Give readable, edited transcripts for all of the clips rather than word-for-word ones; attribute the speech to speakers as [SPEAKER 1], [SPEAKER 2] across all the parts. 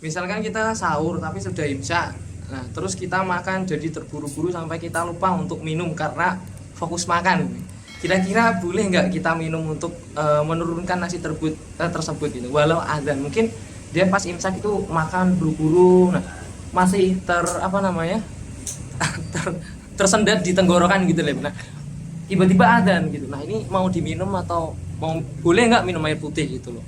[SPEAKER 1] misalkan kita sahur tapi sudah imsak, nah terus kita makan jadi terburu-buru sampai kita lupa untuk minum karena fokus makan. Kira-kira boleh nggak kita minum untuk menurunkan nasi tersebut gitu, walau adzan? Mungkin dia pas imsak itu makan buru-buru, nah masih tersendat di tenggorokan gitu lah. Nah tiba-tiba adzan gitu, nah ini mau diminum atau boleh nggak minum air putih gitu loh?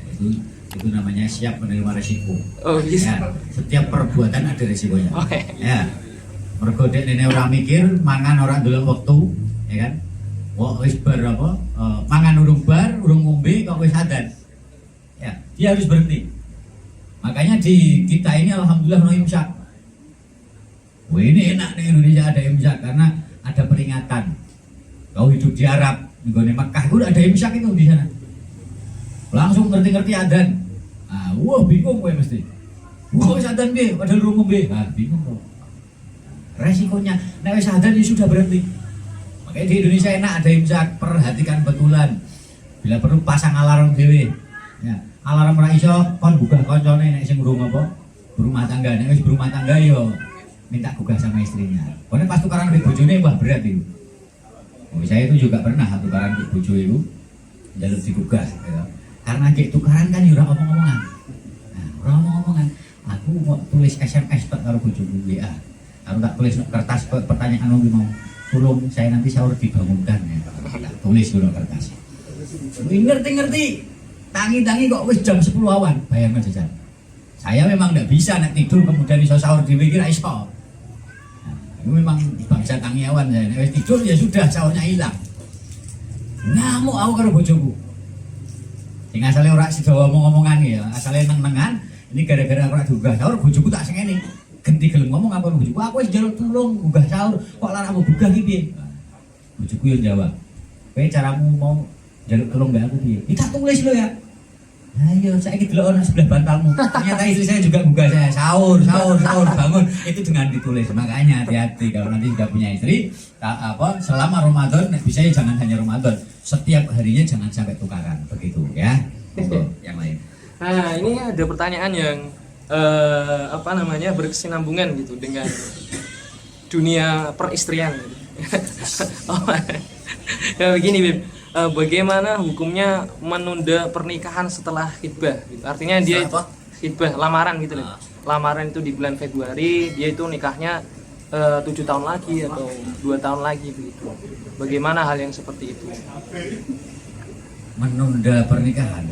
[SPEAKER 2] Itu namanya siap menerima resiko.
[SPEAKER 1] Oh iya.
[SPEAKER 2] Ya, setiap perbuatan ada resikonya.
[SPEAKER 1] Oke.
[SPEAKER 2] Ya. Mergo dekne ora mikir, mangan ora ndelok wektu, ya kan? Wis bar apa? Mangan urung bar, urung ngombe kok wis adzan. Ya, dia harus berhenti. Makanya di kita ini alhamdulillah no imsak. Wah, ini enak nih Indonesia ada imsak karena ada peringatan. Kau hidup di Arab, di Mekah itu ada imsak itu di sana. Langsung ngerti-ngerti adzan. Wah bingung gue mesti. Wah wis adzan piye padahal urung ngombe. Bingung kok. Resikonya nek wis adzan ya sudah berhenti. Makanya di Indonesia enak ada imsak, perhatikan betulan. Bila perlu pasang alarm dhewe. Ya, alarm ra iso kon gugah koncone nek sing urung apa? Berumah tangga. Nek wis berumah tangga yo minta gugah sama istrinya. Pokoknya pas tukaran ke bojone wah berat itu. Saya itu juga pernah tukaran ke bojo itu jalur digugah gitu. Karena kayak tukaran kan ya ora omong-omongan. Nah, ora omong-omongan. Aku mau tulis SMS tok karo bojoku WA. Aku tak tulis kertas pertanyaan mau. Tolong saya nanti sahur dibangunkan ya. Tak tulis dulu kertas. Ngerti-ngerti. Tangi-tangi kok wis jam 10 awan. Bayangkan saja. Saya memang enggak bisa nek tidur kemudian iso sahur dhewe iki ra iso. Nah, itu memang bangsa tangi awan saya. Nek wis tidur ya sudah sahurnya hilang. Ngamuk aku karo bojoku. Sing asale ora sida omong-omongan ya, asale neng-nengan. Ini gara-gara ora digugah sahur bojoku tak sengeni. Genti gelem ngomong apa bojoku, aku wis njaluk tulung gugah sahur, kok larangmu gugah iki piye? Bojoku yo jawab, "Kowe caramu mau njaluk tulung mbak aku piye?" Kita tulis lo ya. Ayo, saiki delok ana sebelah bantalmu. Ternyata istri saya juga gugah saya, sahur, bangun. Itu dengan ditulis. Makanya hati-hati kalau nanti sudah punya istri, selama Ramadan bisa ya jangan hanya Ramadan. Setiap harinya jangan sampai tukaran, begitu ya. Untuk yang lain.
[SPEAKER 1] Nah, ini ada pertanyaan yang berkesinambungan gitu dengan dunia peristrian gitu. Ya begini Bib, bagaimana hukumnya menunda pernikahan setelah khitbah gitu. Artinya dia itu khitbah lamaran gitu loh. Lamaran itu di bulan Februari, dia itu nikahnya 7 tahun lagi atau 2 tahun lagi begitu. Bagaimana hal yang seperti itu?
[SPEAKER 2] Menunda pernikahan.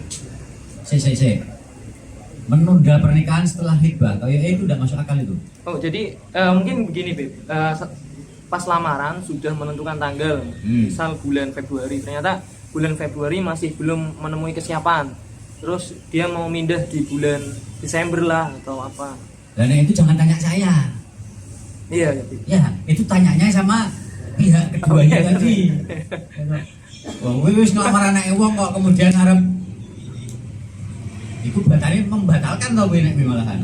[SPEAKER 2] Menunda pernikahan setelah khitbah. Itu udah masuk akal itu.
[SPEAKER 1] Oh, jadi mungkin begini, Beb. Pas lamaran sudah menentukan tanggal, misal bulan Februari, ternyata bulan Februari masih belum menemui kesiapan. Terus dia mau pindah di bulan Desember lah atau apa.
[SPEAKER 2] Dan itu jangan tanya saya.
[SPEAKER 1] Iya,
[SPEAKER 2] ya, itu tanyanya sama pihak keduanya tadi. Wong wis ngelamar anake wong kok kemudian arep iku batane membatalkan tau kowe nek malahan.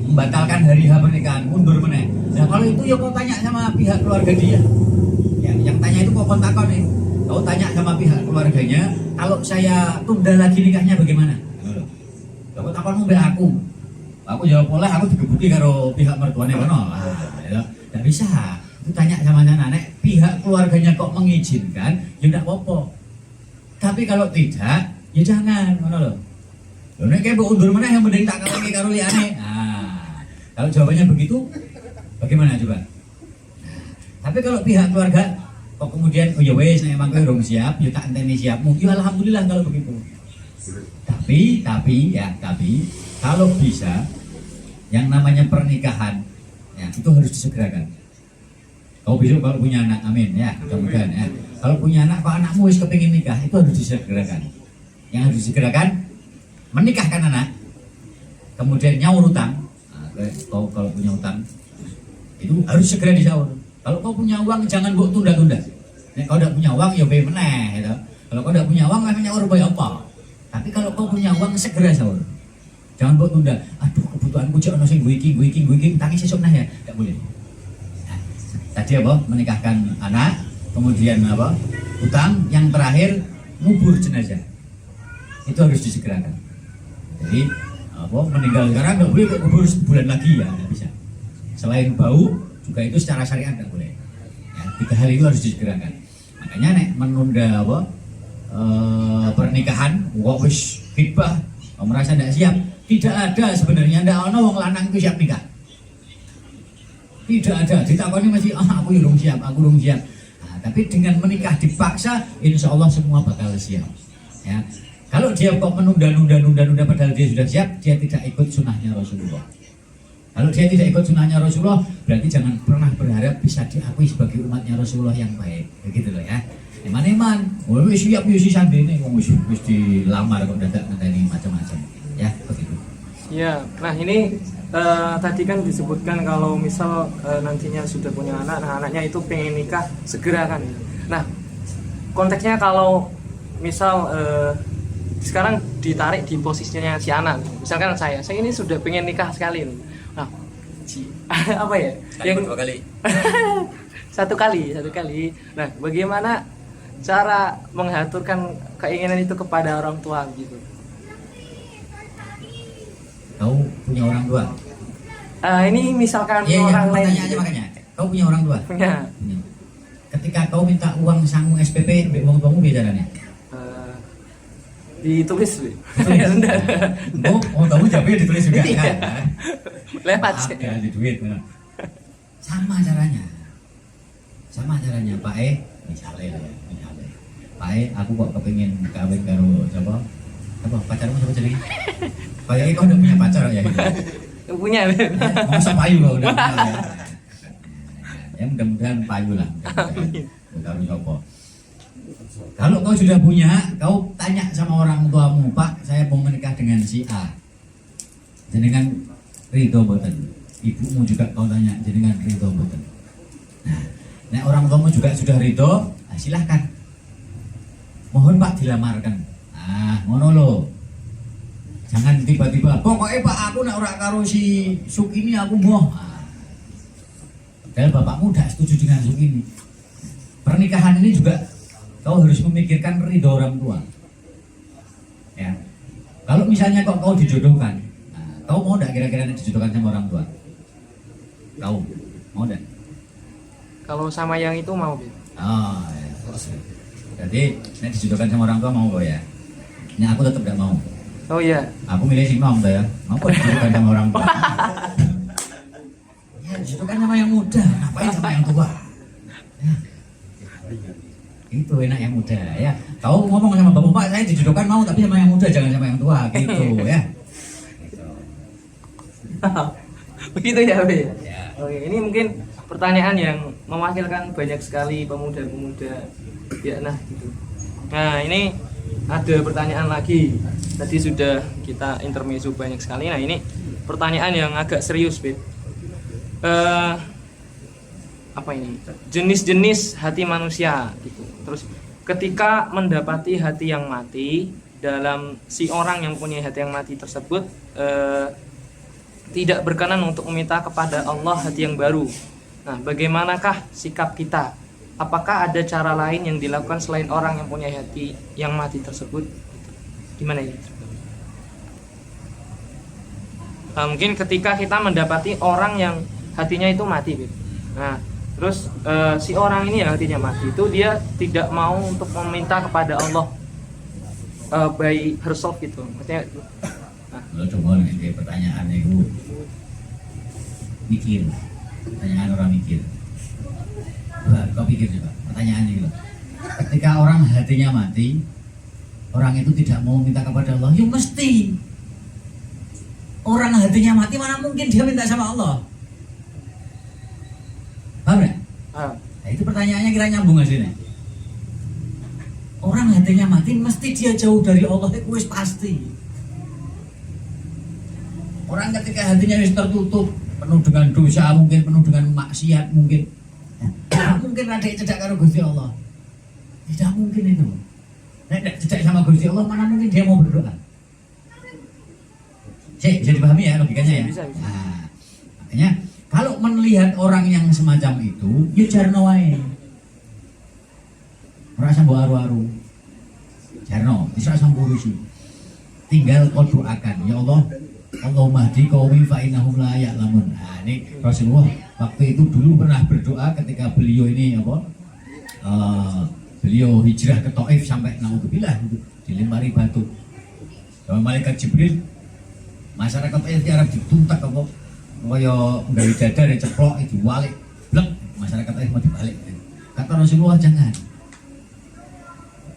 [SPEAKER 2] Membatalkan hari H pernikahan, mundur meneh. Nah, kalau itu ya kau tanya sama pihak keluarga dia. Ya, yang tanya itu kok kontakon nih. Kau tanya sama pihak keluarganya, kalau saya tunda lagi nikahnya bagaimana? Kau takonmu mbek aku. Aku jawab oleh aku digebuki karo pihak mertuane kono. Ya, enggak bisa. Itu tanya sama nenek, pihak keluarganya kok mengizinkan, ya enggak apa-apa. Tapi kalau tidak, ya jangan, ngono lho. Lho nek mbok undur meneh yang mending tak kawinke karo liyane. Nah, kalau jawabannya begitu, bagaimana coba? Nah, tapi kalau pihak keluarga kok kemudian oh ya wes nek emang kowe urung siap, ya tak enteni siapmu. Ya alhamdulillah kalau begitu. Tapi kalau bisa yang namanya pernikahan ya itu harus disegerakan. Kau besok kalau punya anak, amin ya, mudah-mudahan ya. Kalau punya anak, kalau anakmu wis kepingin nikah, itu harus disegerakan. Yang harus disegerakan menikahkan anak, kemudian nyaur utang. Nah, kau kalau punya utang itu harus segera disaur. Kalau kau punya uang jangan buat tunda-tunda. Nek kau udah punya uang ya bae meneh gitu. Kalau kau udah punya uang kan nyaur bae apa? Tapi kalau kau punya uang segera sahur. Jangan buat tunda. Aduh kebutuhanku jek ono sing gue iki tangi sesuk nah ya. Enggak boleh. Nah, tadi apa? Menikahkan anak, kemudian apa? Utang, yang terakhir ngubur jenazah. Itu harus disegerakan. Jadi apa meninggal sekarang nggak boleh kubur sebulan lagi ya, nggak bisa. Selain bau juga itu secara syariat nggak boleh. Ya, 3 hari itu harus disegerakan. Makanya nek menunda apa pernikahan, wis khidbah, merasa tidak siap, tidak ada sebenarnya, tidak ada wong lanang itu siap nikah. Tidak ada, ditakoni masih aku belum siap, aku belum siap. Nah, tapi dengan menikah dipaksa, insya Allah semua bakal siap. Ya, kalau dia kok menunda padahal dia sudah siap, dia tidak ikut sunnahnya Rasulullah. Kalau dia tidak ikut sunnahnya Rasulullah, berarti jangan pernah berharap bisa diakui sebagai umatnya Rasulullah yang baik. Begitu loh ya. Eman-eman, wis siap wis sandene wong wis dilamar kok dadak ngenteni macam-macam. Ya, begitu.
[SPEAKER 1] Ya, nah ini tadi kan disebutkan kalau misal nantinya sudah punya anak, nah anaknya itu pengen nikah segera kan. Nah, konteksnya kalau misal sekarang ditarik di posisinya si anak, misalkan saya ini sudah pengen nikah sekali. Nah, apa ya? Yang
[SPEAKER 3] 2 kali.
[SPEAKER 1] satu kali. Nah, bagaimana cara mengaturkan keinginan itu kepada orang tua gitu?
[SPEAKER 2] Kau punya orang tua?
[SPEAKER 1] Ini misalkan
[SPEAKER 2] Iya,
[SPEAKER 1] orang lain.
[SPEAKER 2] Pertanyaannya makanya, kau punya orang tua?
[SPEAKER 1] Punya.
[SPEAKER 2] Ketika kau minta uang sangu SPP, wong tuamu bicaranya?
[SPEAKER 1] Ditulis.
[SPEAKER 2] Oh, kamu jawabnya ditulis juga kan?
[SPEAKER 1] Lewat sih.
[SPEAKER 2] Ya, di duit. Sama caranya, Pak misalnya. Pak aku kok kepengin kawin karo siapa? Apa pacarmu siapa jadi? Pak kau udah punya pacar ya? Gitu.
[SPEAKER 1] Punya.
[SPEAKER 2] Masa payu kau udah punya ya? Ya mudah-mudahan payu lah. Karo siapa? Kalau kau sudah punya, kau tanya sama orang tuamu, Pak, saya mau menikah dengan si A. Jenengan ridho mboten. Ibumu juga kau tanya, jenengan ridho mboten. Nah, orang tuamu juga sudah ridho, nah silahkan. Mohon Pak dilamarkan. Nah, ngono lho. Jangan tiba-tiba, pokoknya Pak aku nak ora karo si Suk ini aku moh. Padahal bapakmu udah setuju dengan Suk ini. Pernikahan ini juga kau harus memikirkan ridho orang tua. Ya. Kalau misalnya kau dijodohkan, nah, kau mau enggak kira-kira dijodohkan sama orang tua? Kau mau enggak?
[SPEAKER 1] Kalau sama yang itu mau.
[SPEAKER 2] Oh, ya. Jadi, dijodohkan sama orang tua mau kau ya? Ini aku tetap enggak mau.
[SPEAKER 1] Oh iya.
[SPEAKER 2] Aku milih si nom ya. Mau kok dijodohkan sama orang tua? Ya, dijodohkan sama yang muda, ngapain sama yang tua? Ya. Itu enak yang muda ya. Kau ngomong sama bapak, saya dijodohkan mau tapi sama yang muda jangan sama yang tua gitu ya.
[SPEAKER 1] Begitu ya, Be.
[SPEAKER 2] Ya.
[SPEAKER 1] Oke, ini mungkin pertanyaan yang mewakilkan banyak sekali pemuda-pemuda ya nah gitu. Nah, ini ada pertanyaan lagi. Tadi sudah kita intermezzo banyak sekali. Nah, ini pertanyaan yang agak serius, Be. Apa ini? Jenis-jenis hati manusia gitu. Terus ketika mendapati hati yang mati, dalam si orang yang punya hati yang mati tersebut tidak berkenan untuk meminta kepada Allah hati yang baru. Nah, bagaimanakah sikap kita? Apakah ada cara lain yang dilakukan selain orang yang punya hati yang mati tersebut? Gimana ini? Nah, mungkin ketika kita mendapati orang yang hatinya itu mati gitu. Nah, terus si orang ini yang hatinya mati itu dia tidak mau untuk meminta kepada Allah by herself gitu. Maksudnya
[SPEAKER 2] Lo coba nih pertanyaan itu mikir, pertanyaan orang mikir. Kau pikir juga pertanyaannya gitu. Ketika orang hatinya mati, orang itu tidak mau minta kepada Allah, ya mesti. Orang hatinya mati mana mungkin dia minta sama Allah? Paham nggak? Nah, itu pertanyaannya kira nyambung nggak sih nih? Orang hatinya mati mesti dia jauh dari Allah, itu wis pasti. Orang ketika hatinya wis tertutup, penuh dengan dosa, mungkin penuh dengan maksiat, mungkin mungkin ada cedak karo Gusti Allah. Tidak mungkin itu. Nek cedak sama Gusti Allah, mana mungkin dia mau berdoa? Bisa dipahami ya logikanya ya?
[SPEAKER 1] Bisa.
[SPEAKER 2] Nah, makanya kalau melihat orang yang semacam itu, ya jarno wae. Merasa mbok aru-aru. Jarno, bisa samburusi. Tinggal kau doakan, ya Allah, Allahumma hdi qaumi fa innahum la ya'lamun. Nah, ini Rasulullah waktu itu dulu pernah berdoa ketika beliau ini beliau hijrah ke Taif sampai naudzubillah itu dilempari batu sama malaikat Jibril. Masyarakat Taif Arab dituntak apa kaya nggawe dadar ceplok diwalik blek, masyarakat Taif mau dibalik. Kata Rasulullah jangan.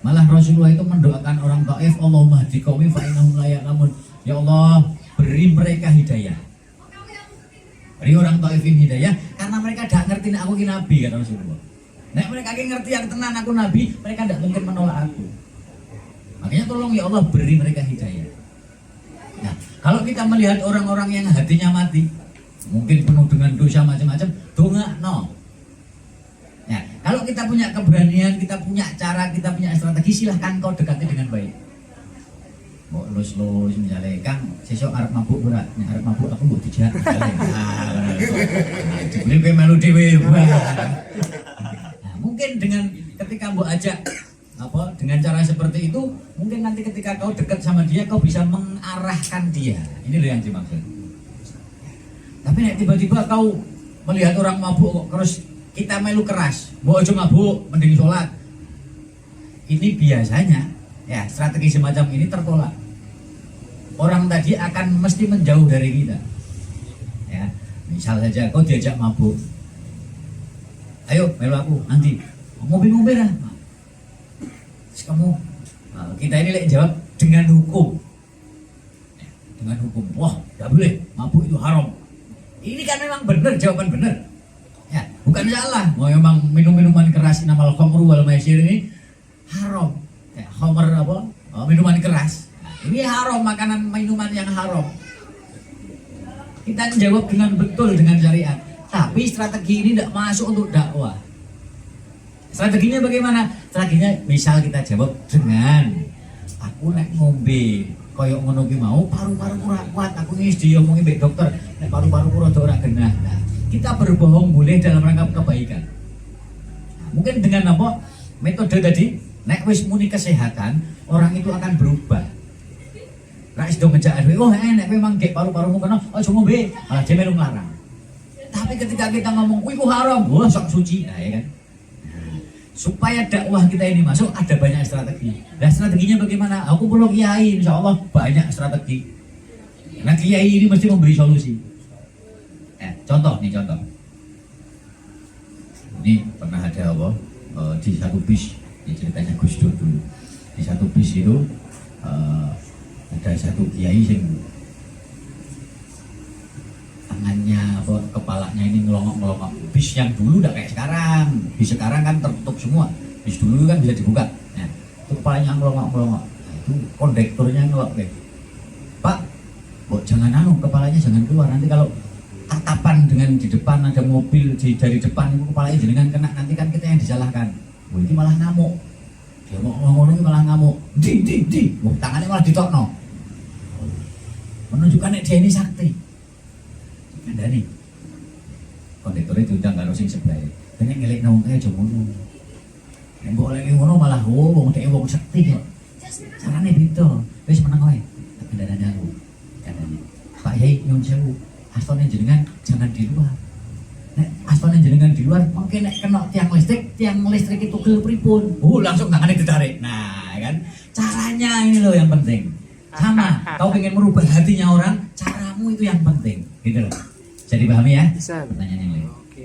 [SPEAKER 2] Malah Rasulullah itu mendoakan orang Taif, Allahumma hdi qaumi fa innahum la ya'lamun. Ya Allah, beri mereka hidayah. Beri orang Taif ini hidayah karena mereka tidak ngerti nek aku ini nabi, kata Rasulullah. Nek mereka ngerti yang tenan aku nabi, mereka tidak mungkin menolak aku. Makanya tolong ya Allah beri mereka hidayah. Nah, kalau kita melihat orang-orang yang hatinya mati, mungkin penuh dengan dosa macam-macam, dongakno. Ya, kalau kita punya keberanian, kita punya cara, kita punya strategi, silahkan kau dekati dengan baik. Mau los misalnya Kang, sesok arep mabuk ora? Nek arep mabuk aku mbok dijak. Dibeli kowe melu dhewe. Nah, mungkin dengan ketika mbok ajak dengan cara seperti itu, mungkin nanti ketika kau dekat sama dia, kau bisa mengarahkan dia. Ini loh yang dimaksud. Tapi nek tiba-tiba kau melihat orang mabuk terus kita melu keras, mbok aja mabuk, mending sholat. Ini biasanya ya strategi semacam ini tertolak. Orang tadi akan mesti menjauh dari kita. Ya, misal saja kau diajak mabuk, ayo melu aku nanti ngombe lah. Terus kamu, kita ini lek jawab dengan hukum. Ya, dengan hukum, wah tidak boleh mabuk itu haram. Ini kan memang benar, jawaban benar. Ya, bukan salah. Mau memang minum-minuman keras namal khamru wal maisir ini haram. Ya, khamr apa? Minuman keras. Nah, ini haram, makanan minuman yang haram. Kita jawab dengan betul dengan syariat. Tapi strategi ini tidak masuk untuk dakwah. Strateginya bagaimana? Strateginya misal kita jawab dengan aku nek ngombe koyok ngono ki mau paru-paru ora kuat, aku wis diomongi mbek dokter nek paru-paru rada ora genah. Nah, kita berbohong boleh dalam rangka kebaikan. Nah, mungkin dengan apa? Metode tadi, nek wis muni kesehatan, orang itu akan berubah. Nek wis do ngejak oh nek memang gek paru-parumu kena, aja ngombe, malah dia melu nglarang. Tapi ketika kita ngomong kuwi ku haram, wah sok suci, nah ya kan. Supaya dakwah kita ini masuk ada banyak strategi. Nah strateginya bagaimana? Aku perlu kiai, insya Allah banyak strategi. Nah kiai ini mesti memberi solusi. Contoh. Ini pernah ada apa? Di satu bis, ini ceritanya Gus Dur dulu. Di satu bis itu ada satu kiai yang tangannya kepalanya ini ngelongok-ngelongok. Bis yang dulu udah kayak sekarang. Bis sekarang kan tertutup semua. Bis dulu kan bisa dibuka. Nah, itu kepalanya ngelongok-ngelongok. Nah, itu kondektornya ngelok kayak, Pak, jangan kepalanya jangan keluar. Nanti kalau tatapan dengan di depan ada mobil dari depan itu kepalanya jenengan kena, nanti kan kita yang disalahkan. Ini malah ngamuk. Dia mau ngomong ini malah ngamuk. Di. Tangannya malah ditokno. Menunjukkan dia ini sakti. Kandani kondektornya diundang karo sing sebelah. Kene ngelek nang kae aja ngono. Nek mbok lagi ngono malah wong dhek wong sekti kok. Carane beda. Wis meneng wae. Kendaraane aku. Kandani. Pak Yai nyuwun sewu. Astone jenengan jangan di luar. Nek astone jenengan di luar, mungkin nek kena tiang listrik itu gel pripun. Langsung tangane ditarik. Nah, kan caranya ini loh yang penting. Sama, kau pengen merubah hatinya orang, caramu itu yang penting. Gitu loh. Jadi pahami ya?
[SPEAKER 1] Bisa.
[SPEAKER 2] Pertanyaan yang lain.
[SPEAKER 1] Oke.